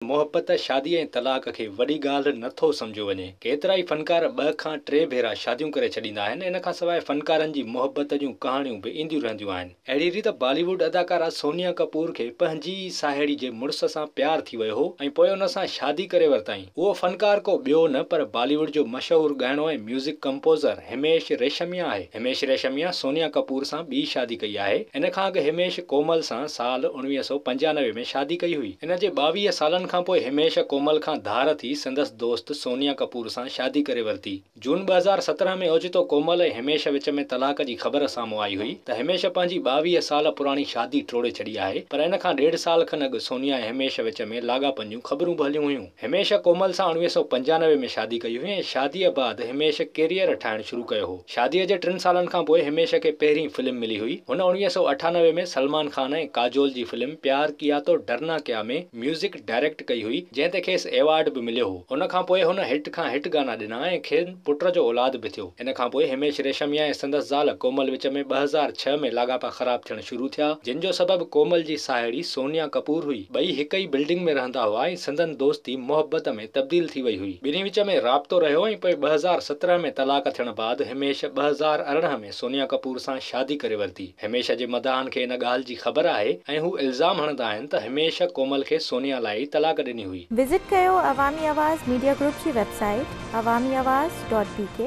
मोहब्बत शादी ऐं तलाक खे वॾी ॻाल्हि नथो सम्झो वञे। केतिरा ई फनकार 2 खां 3 भेरा शादियूं करे छॾींदा आहिनि। इन खां सवाइ फनकारनि जी मोहब्बत जूं कहाणियूं बि ईंदियूं रहंदियूं आहिनि। अहिड़ी रीति बॉलीवुड अदाकारा सोनिया कपूर खे पंहिंजी साहेड़ी जे मुड़ुस सां प्यार थी वियो हो ऐं पोइ उन सां शादी करे वरिताईं। उहो फनकार को ॿियो न पर बॉलीवुड जो मशहूरु ॻाइणो ऐं म्यूज़िक कंपोज़र हिमेश रेशमिया आहे। हिमेश रेशमिया सोनिया कपूर सां ॿी शादी कई आहे। इन खां अॻु हिमेश कोमल सां साल 1995 में शादी कई हुई। इन जे 22 सालनि खां पोइ हिमेश कोमल खां धार थी संदसि दोस्त सोनिया कपूर सां शादी करे वरिती। जून 2017 में ओचितो कोमल ऐं हिमेश विच में तलाक जी ख़बर साम्हूं आई हुई त हिमेश पंहिंजी 22 साल पुराणी शादी टोड़े छॾी आहे। पर इन खां 1.5 साल खनि अॻु सोनिया ऐं हिमेश विच में लाॻापन जूं ख़बरूं बि हलियूं हुयूं। हिमेश कोमल सां 1995 में शादी कई हुई ऐं शादीअ बाद हिमेश कैरियर ठाहिणु शुरू कयो हो। शादीअ जे 3 सालनि खां पोइ हिमेश खे पहिरीं फिल्म मिली हुई। हुन 1998 में सलमान खान ऐं काजोल जी फिल्म प्यार किया तो डरना क्या में म्यूज़िक डायरेक्ट कई हुई, जंहिं ते खेसि एवॉर्ड बि मिलियो हो। उन खां पोइ हुन हिट खां हिट गाना ॾिना ऐं खेनि पुट जो औलाद बि थियो। इन खां पोइ हिमेश रेशमिया ऐं संदसि ज़ाल कोमल विच में 2006 में लाॻापा ख़राब थियण शुरू थिया, जिन जो सबबु कोमल जी साहेड़ी सोनिया कपूर हुई। ॿई हिक ई बिल्डिंग में रहंदा हुआ ऐं संदन दोस्ती मोहब्बत में तब्दील थी वई हुई। ॿिन्ही विच में राब्तो रहियो ऐं पोइ 2017 में तलाक थियण बाद हिमेश 2018 में सोनिया कपूर सां शादी करे वरिती। हिमेश जे मदाहनि खे इन ॻाल्हि जी ख़बर आहे ऐं हू इल्ज़ाम हणंदा आहिनि त हिमेश कोमल खे सोनिया लाइ तलाक ॾिनी हुई। विज़िट कयो अवामी आवाज़ मीडिया ग्रुप जी वेबसाइट awamiawaz.pk